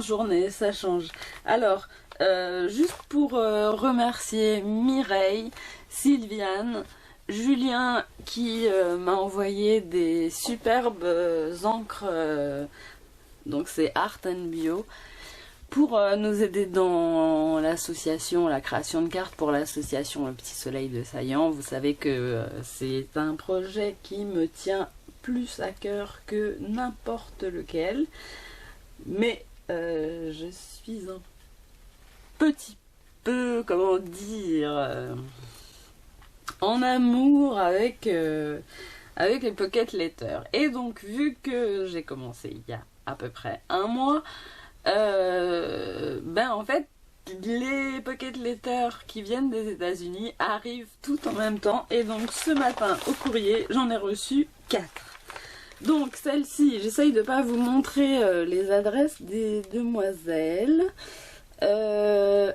journée, ça change. Alors, juste pour remercier Mireille, Sylviane, Julien qui m'a envoyé des superbes encres, donc c'est Art and Bio, pour nous aider dans l'association, la création de cartes pour l'association Le Petit Soleil de Saillant. Vous savez que c'est un projet qui me tient plus à cœur que n'importe lequel, mais je suis un petit peu, comment dire, en amour avec les Pocket Letters. Et donc, vu que j'ai commencé il y a à peu près un mois, en fait, les Pocket Letters qui viennent des États-Unis arrivent tout en même temps. Et donc, ce matin, au courrier, j'en ai reçu 4. Donc, celle-ci, j'essaye de ne pas vous montrer les adresses des demoiselles.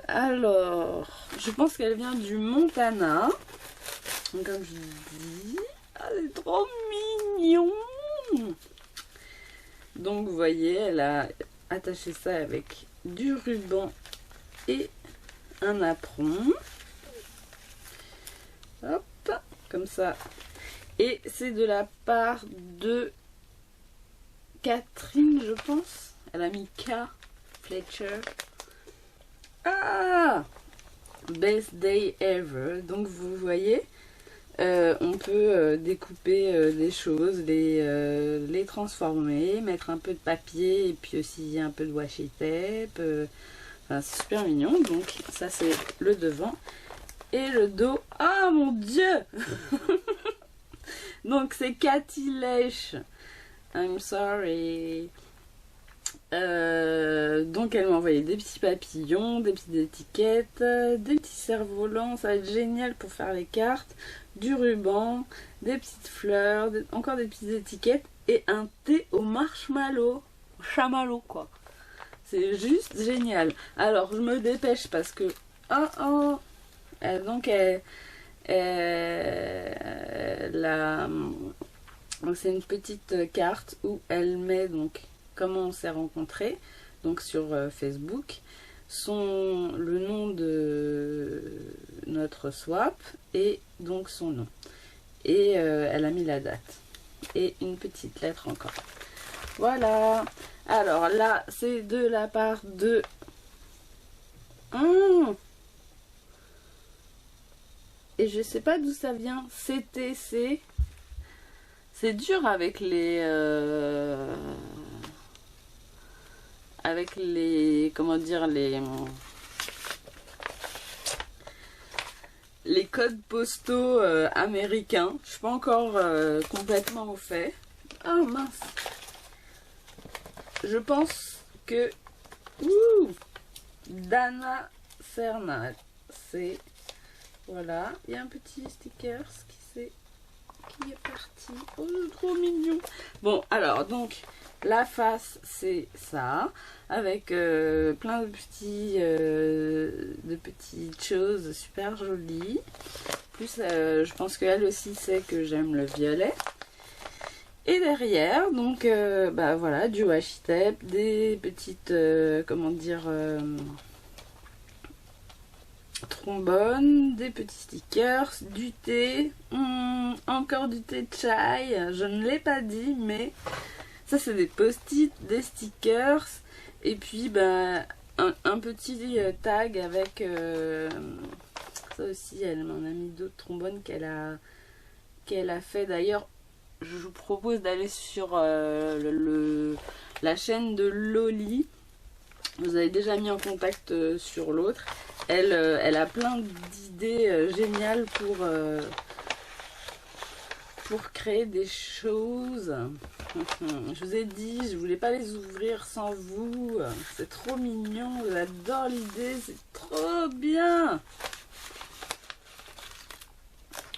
Alors, je pense qu'elle vient du Montana. Donc, comme je vous dis, elle est trop mignon. Donc, vous voyez, elle a attaché ça avec du ruban et un apron. Hop, comme ça. Et c'est de la part de Catherine, je pense. Elle a mis K. Fletcher. Ah! Best Day Ever. Donc vous voyez, on peut découper des choses, les transformer, mettre un peu de papier et puis aussi un peu de washi tape. Enfin, c'est super mignon. Donc ça c'est le devant. Et le dos. Ah mon Dieu! Donc c'est Cathy Lèche. I'm sorry. Donc elle m'a envoyé des petits papillons, des petites étiquettes, des petits cerfs-volants, ça va être génial pour faire les cartes, du ruban, des petites fleurs, encore des petites étiquettes et un thé au marshmallow, chamallow quoi. C'est juste génial. Alors je me dépêche parce que donc c'est une petite carte où elle met donc comment on s'est rencontrés, donc sur Facebook, le nom de notre swap et donc son nom. Et elle a mis la date. Et une petite lettre encore. Voilà. Alors là, c'est de la part de... Et je sais pas d'où ça vient. CTC. C'est dur avec les... comment dire, les codes postaux américains. Je suis pas encore complètement au fait. Ah mince. Je pense que Dana Serna, c'est voilà, il y a un petit sticker qui est parti. Oh, trop mignon. Bon, alors donc la face c'est ça, avec plein de petites choses super jolies. Plus, je pense qu'elle aussi sait que j'aime le violet. Et derrière, donc, voilà, du washi tape, des petites, comment dire, trombones, des petits stickers, du thé, encore du thé de chai. Je ne l'ai pas dit, mais ça c'est des post-it, des stickers, et puis un petit tag avec ça aussi. Elle m'en a mis d'autres trombones qu'elle a fait. D'ailleurs, je vous propose d'aller sur la chaîne de Loli. Vous avez déjà mis en contact sur l'autre. Elle a plein d'idées géniales pour créer des choses. Je vous ai dit, je voulais pas les ouvrir sans vous. C'est trop mignon, j'adore l'idée, c'est trop bien.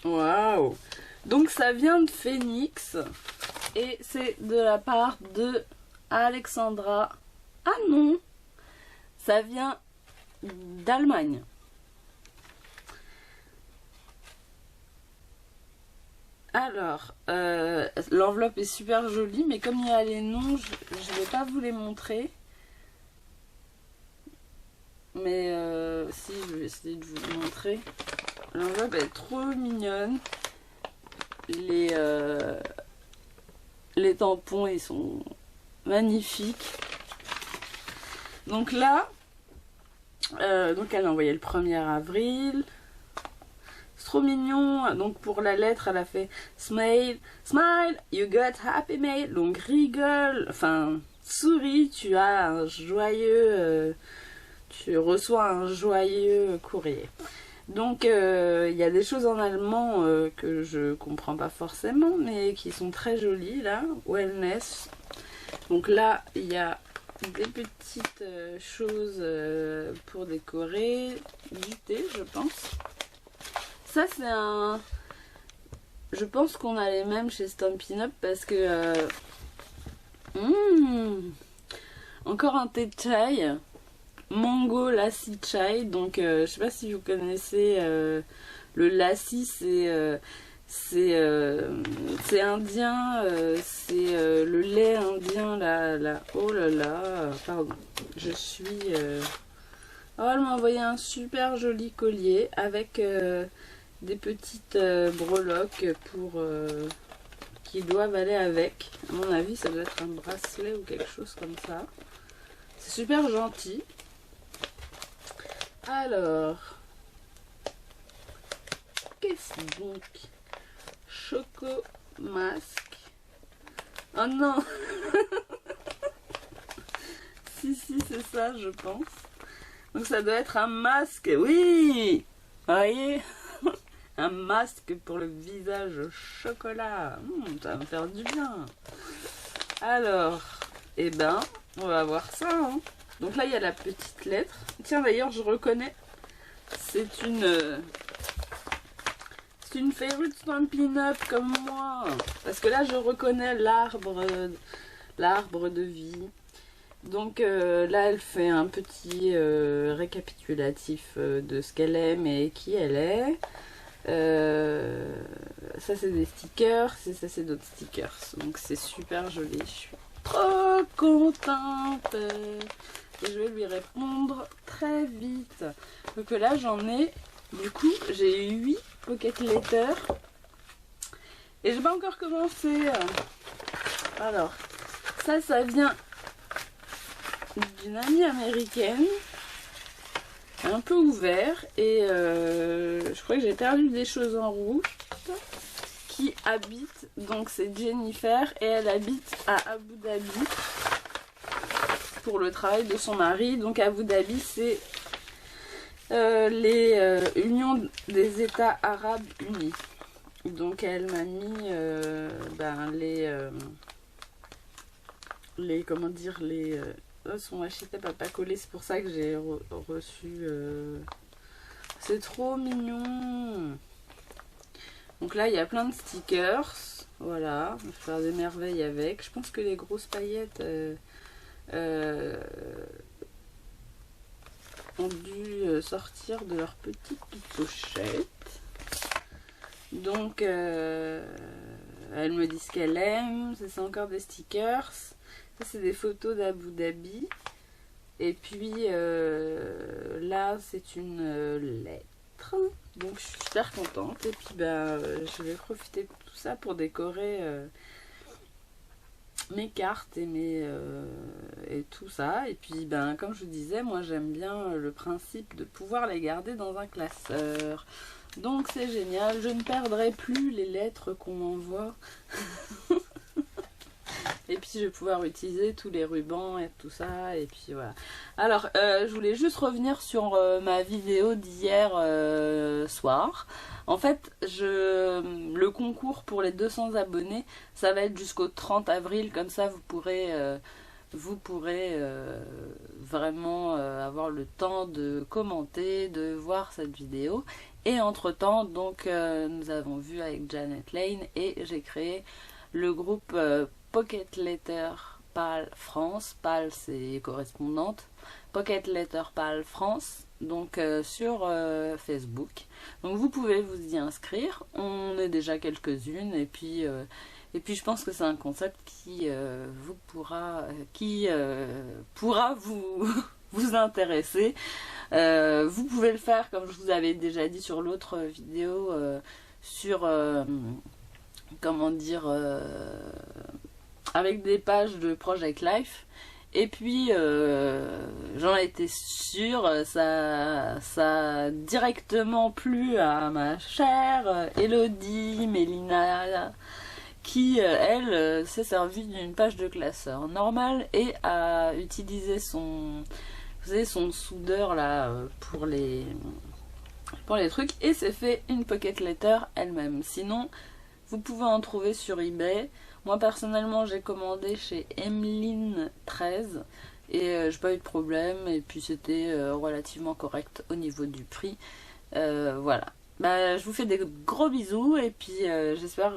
Waouh! Donc ça vient de Phoenix et c'est de la part de Alexandra. Ah non, ça vient d'Allemagne. Alors, l'enveloppe est super jolie, mais comme il y a les noms, je ne vais pas vous les montrer. mais si, je vais essayer de vous montrer. L'enveloppe est trop mignonne. Les tampons, ils sont magnifiques. Donc là, donc elle a envoyé le 1er avril. C'est trop mignon. Donc pour la lettre, elle a fait smile, smile, you got happy mail. Donc rigole, enfin souris, tu as un joyeux, tu reçois un joyeux courrier. Donc il y a des choses en allemand que je comprends pas forcément, mais qui sont très jolies là. Wellness. Donc là, il y a des petites choses pour décorer, du thé, je pense. Ça, c'est un... Je pense qu'on a les mêmes chez Stampin' Up parce que... encore un thé de chai. Mango lassi chai. Donc, je sais pas si vous connaissez le lassi, c'est indien, c'est le lait indien, là. Oh là là, pardon. Je suis... Oh, elle m'a envoyé un super joli collier avec des petites breloques pour qui doivent aller avec. À mon avis, ça doit être un bracelet ou quelque chose comme ça. C'est super gentil. Alors, qu'est-ce donc? Choco masque. Oh non. Si, c'est ça, je pense. Donc ça doit être un masque. Oui, vous voyez. Un masque pour le visage au chocolat. Ça va me faire du bien. Alors, eh ben, on va voir ça. Hein. Donc là, il y a la petite lettre. Tiens, d'ailleurs, je reconnais. C'est une favorite Stampin' Up comme moi. Parce que là, je reconnais l'arbre de vie. Donc là, elle fait un petit récapitulatif de ce qu'elle aime et qui elle est. Ça, c'est des stickers. Et ça, c'est d'autres stickers. Donc, c'est super joli. Je suis trop contente. Et je vais lui répondre très vite. Donc là, j'en ai... Du coup, j'ai 8 pocket letters. Et j'ai pas encore commencé. Alors, ça vient d'une amie américaine. Un peu ouvert. Et je crois que j'ai perdu des choses en route. Qui habite, donc c'est Jennifer. Et elle habite à Abu Dhabi. Pour le travail de son mari. Donc Abu Dhabi, c'est... Union des États Arabes Unis. Donc elle m'a mis les comment dire les son acheté papa collé, c'est pour ça que j'ai reçu c'est trop mignon. Donc là il y a plein de stickers, voilà, je vais faire des merveilles avec. Je pense que les grosses paillettes ont dû sortir de leur petite pochette. Donc elle me dit ce qu'elle aime. Ça, c'est encore des stickers. Ça, c'est des photos d'Abu Dhabi. Et puis là, c'est une lettre. Donc je suis super contente. Et puis je vais profiter de tout ça pour décorer mes cartes et et tout ça. Et puis comme je vous disais, moi j'aime bien le principe de pouvoir les garder dans un classeur. Donc c'est génial, je ne perdrai plus les lettres qu'on m'envoie. Et puis je vais pouvoir utiliser tous les rubans et tout ça. Et puis voilà. Alors je voulais juste revenir sur ma vidéo d'hier soir. En fait, le concours pour les 200 abonnés, ça va être jusqu'au 30 avril. Comme ça, vous pourrez vraiment avoir le temps de commenter, de voir cette vidéo. Et entre temps, donc, nous avons vu avec Janet Lane et j'ai créé le groupe Pocket Letter Pal France. Pal, c'est correspondante. Pocket Letter Pal France, donc sur Facebook. Donc vous pouvez vous y inscrire. On est déjà quelques-unes et puis je pense que c'est un concept qui pourra vous vous intéresser. Vous pouvez le faire comme je vous avais déjà dit sur l'autre vidéo sur comment dire avec des pages de Project Life. Et puis j'en étais sûre, ça a directement plu à ma chère Elodie Mélina qui elle s'est servie d'une page de classeur normal et a utilisé son soudeur là pour les trucs et s'est fait une pocket letter elle-même. Sinon vous pouvez en trouver sur eBay. Moi personnellement j'ai commandé chez Emeline13 et j'ai pas eu de problème et puis c'était relativement correct au niveau du prix. Voilà. Bah, je vous fais des gros bisous et puis j'espère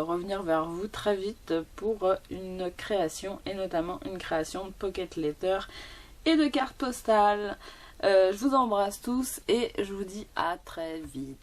revenir vers vous très vite pour une création et notamment une création de pocket letter et de cartes postales. Je vous embrasse tous et je vous dis à très vite.